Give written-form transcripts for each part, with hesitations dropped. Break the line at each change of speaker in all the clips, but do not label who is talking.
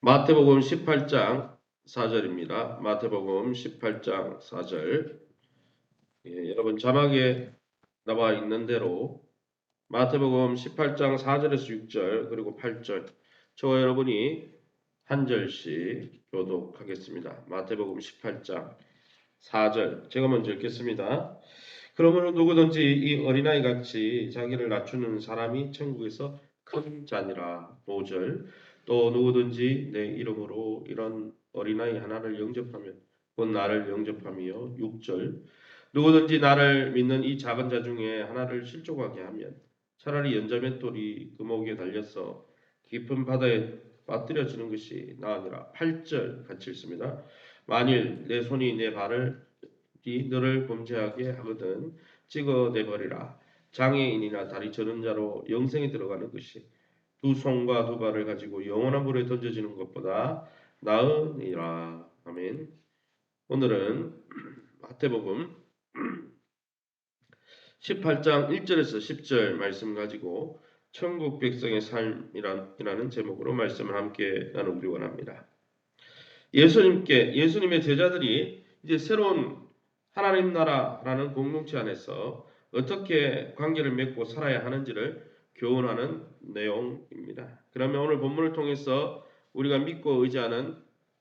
마태복음 18장 4절입니다. 마태복음 18장 4절. 여러분 자막에 나와 있는 대로 마태복음 18장 4절에서 6절 그리고 8절 저와 여러분이 한 절씩 교독하겠습니다. 마태복음 18장 4절 제가 먼저 읽겠습니다. 그러므로 누구든지 이 어린아이 같이 자기를 낮추는 사람이 천국에서 큰 자니라. 5절 또 누구든지 내 이름으로 이런 어린아이 하나를 영접하면 곧 나를 영접함이요. 6절 누구든지 나를 믿는 이 작은 자 중에 하나를 실족하게 하면 차라리 연자맷돌이 그 목에 달려서 깊은 바다에 빠뜨려지는 것이 나으니라. 8절 같이 읽습니다. 만일 내 손이 내 발을 너를 범죄하게 하거든 찍어내버리라. 장애인이나 다리 저는 자로 영생에 들어가는 것이 두 손과 두 발을 가지고 영원한 물에 던져지는 것보다 나으니라. 아멘. 오늘은 마태복음 18장 1절에서 10절 말씀 가지고 천국 백성의 삶이라는 제목으로 말씀을 함께 나누기 원합니다. 예수님의 제자들이 이제 새로운 하나님 나라라는 공동체 안에서 어떻게 관계를 맺고 살아야 하는지를 교훈하는 내용입니다. 그러면 오늘 본문을 통해서 우리가 믿고 의지하는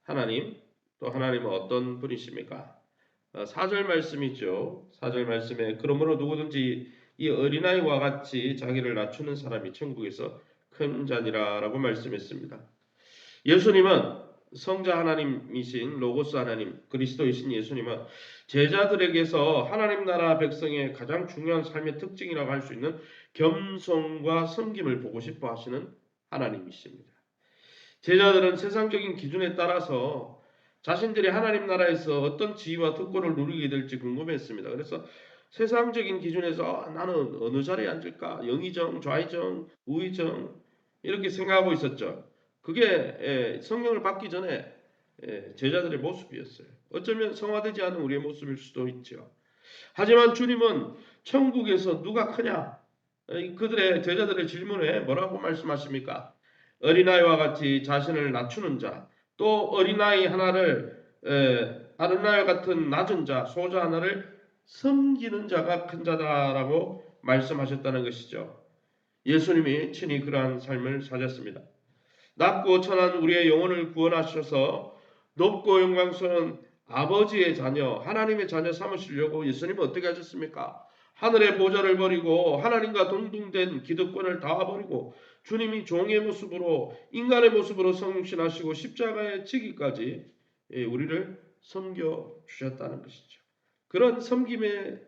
하나님, 또 하나님은 어떤 분이십니까? 4절 말씀이죠. 4절 말씀에 그러므로 누구든지 이 어린아이와 같이 자기를 낮추는 사람이 천국에서 큰 자니라라고 말씀했습니다. 예수님은 성자 하나님이신 로고스 하나님, 그리스도이신 예수님은 제자들에게서 하나님 나라 백성의 가장 중요한 삶의 특징이라고 할 수 있는 겸손과 섬김을 보고 싶어 하시는 하나님이십니다. 제자들은 세상적인 기준에 따라서 자신들이 하나님 나라에서 어떤 지위와 특권을 누리게 될지 궁금했습니다. 그래서 세상적인 기준에서 나는 어느 자리에 앉을까? 영의정, 좌의정, 우의정 이렇게 생각하고 있었죠. 그게 성령을 받기 전에 제자들의 모습이었어요. 어쩌면 성화되지 않은 우리의 모습일 수도 있죠. 하지만 주님은 천국에서 누가 크냐? 그들의 제자들의 질문에 뭐라고 말씀하십니까? 어린아이와 같이 자신을 낮추는 자, 또 어린아이 하나를 어린아이와 같은 낮은 자, 소자 하나를 섬기는 자가 큰 자다라고 말씀하셨다는 것이죠. 예수님이 친히 그러한 삶을 사셨습니다. 낮고 천한 우리의 영혼을 구원하셔서 높고 영광스러운 아버지의 자녀, 하나님의 자녀 삼으시려고 예수님은 어떻게 하셨습니까? 하늘의 보좌를 버리고 하나님과 동등된 기득권을 다 버리고 주님이 종의 모습으로 인간의 모습으로 성신하시고 십자가에 지기까지 우리를 섬겨 주셨다는 것이죠. 그런 섬김의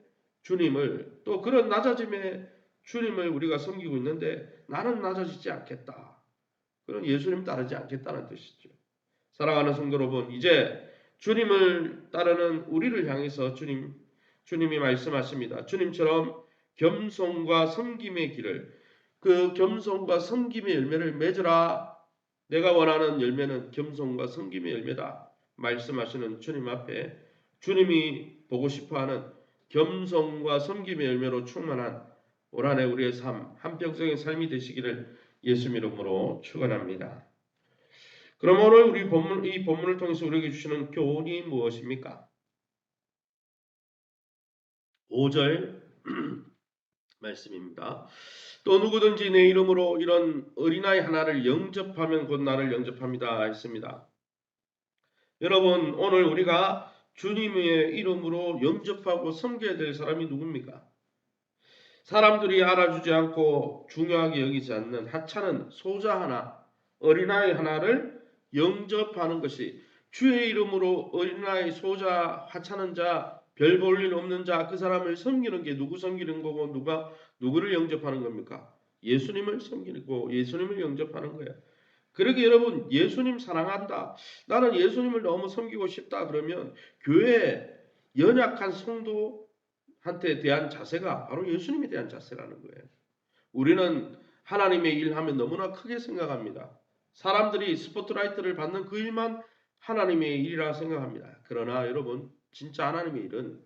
주님을 또 그런 낮아짐의 주님을 우리가 섬기고 있는데 나는 낮아지지 않겠다. 그런 예수님 따르지 않겠다는 뜻이죠. 사랑하는 성도 여러분, 이제 주님을 따르는 우리를 향해서 주님이 말씀하십니다. 주님처럼 겸손과 섬김의 길을 그 겸손과 섬김의 열매를 맺으라. 내가 원하는 열매는 겸손과 섬김의 열매다. 말씀하시는 주님 앞에 주님이 보고 싶어하는 겸손과 섬김의 열매로 충만한 올 한해 우리의 삶, 한평생의 삶이 되시기를 예수 이름으로 축원합니다. 그럼 오늘 이 본문을 통해서 우리에게 주시는 교훈이 무엇입니까? 5절 말씀입니다. 또 누구든지 내 이름으로 이런 어린아이 하나를 영접하면 곧 나를 영접합니다 했습니다. 여러분 오늘 우리가 주님의 이름으로 영접하고 섬겨야 될 사람이 누굽니까? 사람들이 알아주지 않고 중요하게 여기지 않는 하찮은 소자 하나, 어린아이 하나를 영접하는 것이 주의 이름으로 어린아이, 소자, 하찮은 자, 별 볼 일 없는 자, 그 사람을 섬기는 게 누구 섬기는 거고 누구를 영접하는 겁니까? 예수님을 섬기고 예수님을 영접하는 거예요. 그러게 여러분 예수님 사랑한다. 나는 예수님을 너무 섬기고 싶다. 그러면 교회 연약한 성도한테 대한 자세가 바로 예수님에 대한 자세라는 거예요. 우리는 하나님의 일하면 너무나 크게 생각합니다. 사람들이 스포트라이트를 받는 그 일만 하나님의 일이라 생각합니다. 그러나 여러분 진짜 하나님의 일은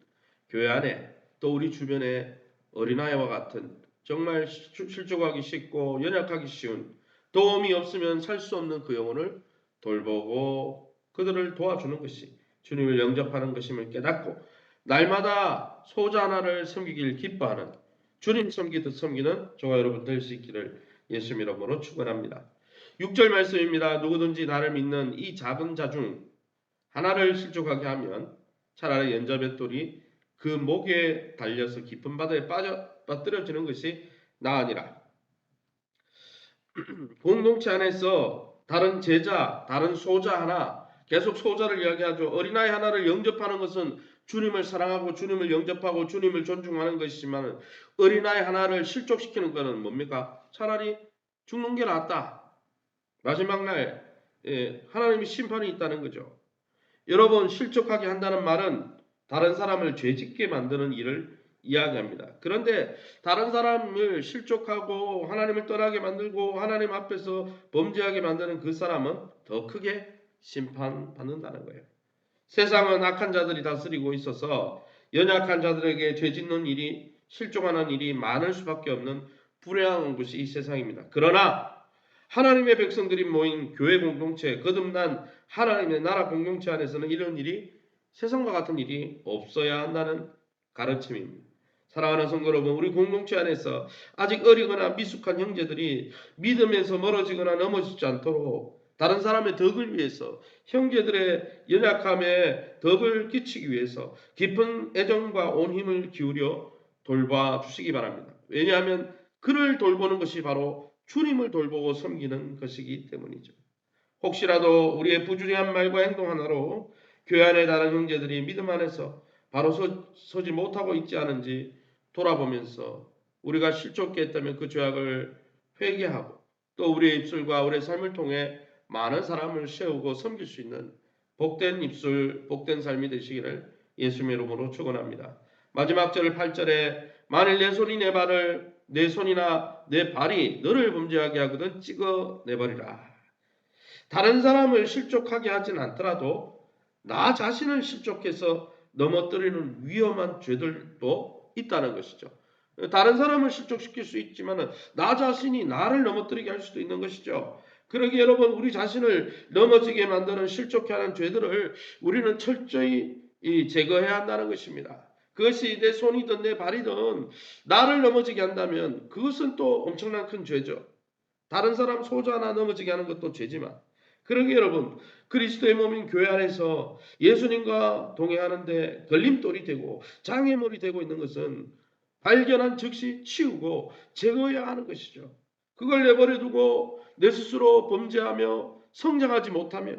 교회 안에 또 우리 주변에 어린아이와 같은 정말 실족하기 쉽고 연약하기 쉬운 도움이 없으면 살 수 없는 그 영혼을 돌보고 그들을 도와주는 것이 주님을 영접하는 것임을 깨닫고 날마다 소자 하나를 섬기길 기뻐하는 주님 섬기듯 섬기는 저와 여러분 될 수 있기를 예수 이름으로 축원합니다. 6절 말씀입니다. 누구든지 나를 믿는 이 작은 자 중 하나를 실족하게 하면 차라리 연자맷돌이 그 목에 달려서 깊은 바다에 빠뜨려지는 것이 나으니라. 공동체 안에서 다른 제자, 다른 소자 하나, 계속 소자를 이야기하죠. 어린아이 하나를 영접하는 것은 주님을 사랑하고 주님을 영접하고 주님을 존중하는 것이지만 어린아이 하나를 실족시키는 것은 뭡니까? 차라리 죽는 게 낫다. 마지막 날 하나님의 심판이 있다는 거죠. 여러분, 실족하게 한다는 말은 다른 사람을 죄짓게 만드는 일을 이야기합니다. 그런데 다른 사람을 실족하고 하나님을 떠나게 만들고 하나님 앞에서 범죄하게 만드는 그 사람은 더 크게 심판받는다는 거예요. 세상은 악한 자들이 다스리고 있어서 연약한 자들에게 죄짓는 일이, 실족하는 일이 많을 수밖에 없는 불행한 곳이 이 세상입니다. 그러나 하나님의 백성들이 모인 교회 공동체, 거듭난 하나님의 나라 공동체 안에서는 이런 일이, 세상과 같은 일이 없어야 한다는 가르침입니다. 사랑하는 성도 여러분, 우리 공동체 안에서 아직 어리거나 미숙한 형제들이 믿음에서 멀어지거나 넘어지지 않도록 다른 사람의 덕을 위해서, 형제들의 연약함에 덕을 끼치기 위해서 깊은 애정과 온 힘을 기울여 돌봐주시기 바랍니다. 왜냐하면 그를 돌보는 것이 바로 주님을 돌보고 섬기는 것이기 때문이죠. 혹시라도 우리의 부주의한 말과 행동 하나로 교회 안의 다른 형제들이 믿음 안에서 바로 서지 못하고 있지 않은지 돌아보면서 우리가 실족해 했다면 그 죄악을 회개하고 또 우리의 입술과 우리의 삶을 통해 많은 사람을 세우고 섬길 수 있는 복된 입술, 복된 삶이 되시기를 예수님의 이름으로 축원합니다. 마지막 절 8절에 만일 내 손이나 내 발이 너를 범죄하게 하거든 찍어내버리라. 다른 사람을 실족하게 하진 않더라도 나 자신을 실족해서 넘어뜨리는 위험한 죄들도 있다는 것이죠. 다른 사람을 실족시킬 수 있지만 나 자신이 나를 넘어뜨리게 할 수도 있는 것이죠. 그러기에 여러분, 우리 자신을 넘어지게 만드는 실족해 하는 죄들을 우리는 철저히 제거해야 한다는 것입니다. 그것이 내 손이든 내 발이든 나를 넘어지게 한다면 그것은 또 엄청난 큰 죄죠. 다른 사람 소자 하나 넘어지게 하는 것도 죄지만, 그러기에 여러분, 그리스도의 몸인 교회 안에서 예수님과 동행하는데 걸림돌이 되고 장애물이 되고 있는 것은 발견한 즉시 치우고 제거해야 하는 것이죠. 그걸 내버려 두고 내 스스로 범죄하며 성장하지 못하며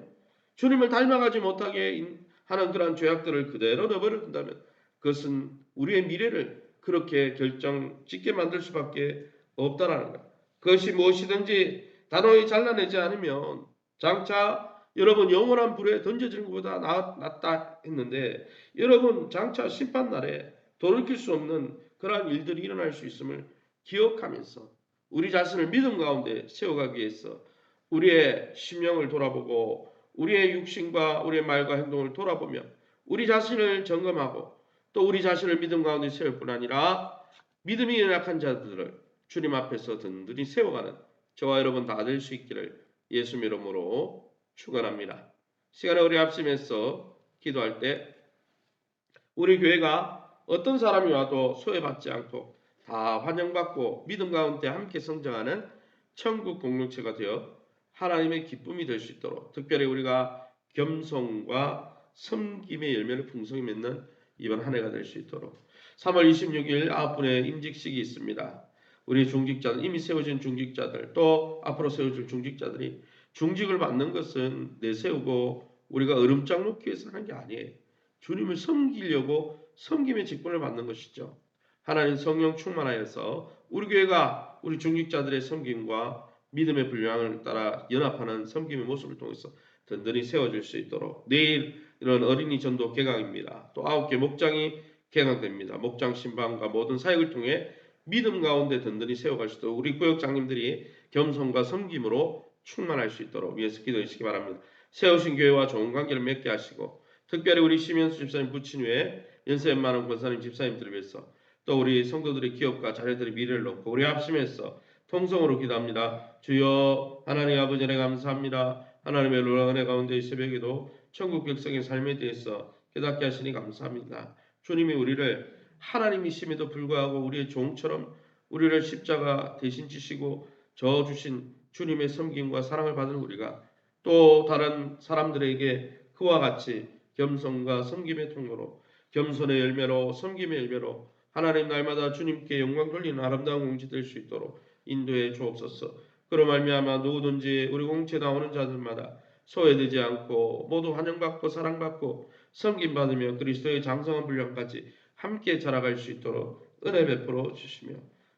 주님을 닮아가지 못하게 하는 그러한 죄악들을 그대로 내버려 둔다면 그것은 우리의 미래를 그렇게 결정짓게 만들 수밖에 없다라는 것. 그것이 무엇이든지 단호히 잘라내지 않으면 장차 여러분 영원한 불에 던져지는 것보다 낫다 했는데, 여러분 장차 심판날에 돌이킬 수 없는 그러한 일들이 일어날 수 있음을 기억하면서 우리 자신을 믿음 가운데 세워가기 위해서 우리의 심령을 돌아보고 우리의 육신과 우리의 말과 행동을 돌아보며 우리 자신을 점검하고 또 우리 자신을 믿음 가운데 세울 뿐 아니라 믿음이 연약한 자들을 주님 앞에서 든든히 세워가는 저와 여러분 다 될 수 있기를 예수 이름으로 축원합니다. 시간에 우리 합심해서 기도할 때 우리 교회가 어떤 사람이 와도 소외받지 않고 다 환영받고 믿음 가운데 함께 성장하는 천국 공동체가 되어 하나님의 기쁨이 될 수 있도록, 특별히 우리가 겸손과 섬김의 열매를 풍성히 맺는 이번 한 해가 될 수 있도록 3월 26일 9분의 임직식이 있습니다. 우리 중직자들, 이미 세워진 중직자들, 또 앞으로 세워질 중직자들이 중직을 받는 것은 내세우고 우리가 으름장 놓기 위해서 하는 게 아니에요. 주님을 섬기려고 섬김의 직분을 받는 것이죠. 하나님 성령 충만하여서 우리 교회가 우리 중직자들의 섬김과 믿음의 분량을 따라 연합하는 섬김의 모습을 통해서 든든히 세워질 수 있도록, 내일 이런 어린이 전도 개강입니다. 또 9개 목장이 개강됩니다. 목장 신방과 모든 사역을 통해 믿음 가운데 든든히 세워갈 수 있도록 우리 구역장님들이 겸손과 섬김으로 충만할 수 있도록 위해서 기도해 주시기 바랍니다. 세우신 교회와 좋은 관계를 맺게 하시고, 특별히 우리 심현수 집사님 부친 후에 연세 많은 권사님 집사님들을 위해서 또 우리 성도들의 기업과 자녀들의 미래를 놓고 우리 합심해서 통성으로 기도합니다. 주여 하나님 아버지, 감사합니다. 하나님의 놀라운 은혜 가운데 이 새벽에도 천국 백성의 삶에 대해서 깨닫게 하시니 감사합니다. 주님이 우리를 하나님이심에도 불구하고 우리의 종처럼 우리를 십자가 대신 지시고 저 주신 주님의 섬김과 사랑을 받은 우리가 또 다른 사람들에게 그와 같이 겸손과 섬김의 통로로 겸손의 열매로 섬김의 열매로 하나님 날마다 주님께 영광 돌리는 아름다운 공지 될 수 있도록 인도해 주옵소서. 그로 말미암아 누구든지 우리 공채에 나오는 자들마다 소외되지 않고 모두 환영받고 사랑받고 섬김받으며 그리스도의 장성한 분량까지 함께 자라갈 수 있도록 은혜 베풀어 주시며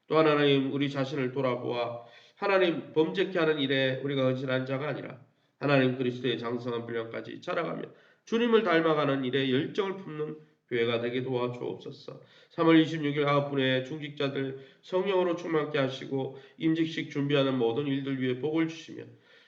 또 하나님 우리 자신을 돌아보아 하나님 범죄케 하는 일에 우리가 의진한 자가 아니라 하나님 그리스도의 장성한 분량까지 자라가며 주님을 닮아가는 일에 열정을 품는 교회가 되게 도와주옵소서. 3월 26일 9분의 중직자들 성령으로 충만케 하시고 임직식 준비하는 모든 일들 위해 복을 주시며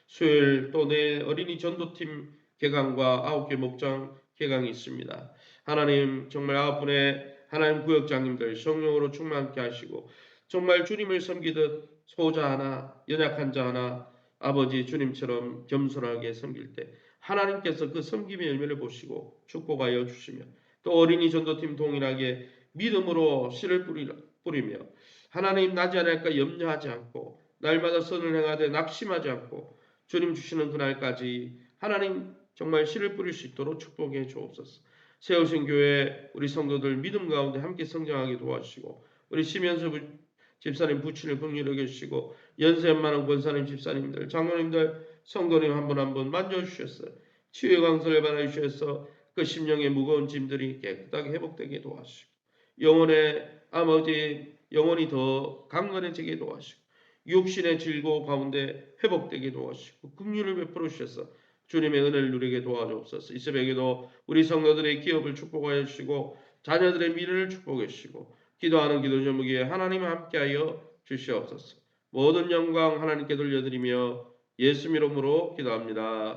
수요일 또 내일 어린이 전도팀 개강과 9개 목장 개강이 있습니다. 하나님 정말 9분의 하나님 구역장님들 성령으로 충만케 하시고 정말 주님을 섬기듯 소자 하나 연약한 자 하나 아버지 주님처럼 겸손하게 섬길 때 하나님께서 그 섬김의 열매를 보시고 축복하여 주시며 또 어린이 전도팀 동일하게 믿음으로 씨를 뿌리며 하나님 나지 않을까 염려하지 않고 날마다 선을 행하되 낙심하지 않고 주님 주시는 그날까지 하나님 정말 씨를 뿌릴 수 있도록 축복해 주옵소서. 세우신 교회 우리 성도들 믿음 가운데 함께 성장하게 도와주시고 우리 심연서 집사님 부친을 긍휼히 여기시고 연세 많은 권사님 집사님들 장로님들 성도님 한 분 한 분 만져주셨어요. 치유의 강선을 받아주셔서 그 심령의 무거운 짐들이 깨끗하게 회복되게 도와주시고 영혼의 아버지 영혼이 더 강건해지게 도와주시고 육신의 질고 가운데 회복되게 도와주시고 긍휼을 베풀어 주셔서 주님의 은혜를 누리게 도와주옵소서. 이 새벽에도 우리 성도들의 기업을 축복하여 주시고 자녀들의 미래를 축복해 주시고 기도하는 기도 제목에 하나님과 함께하여 주시옵소서. 모든 영광 하나님께 돌려드리며 예수 이름으로 기도합니다.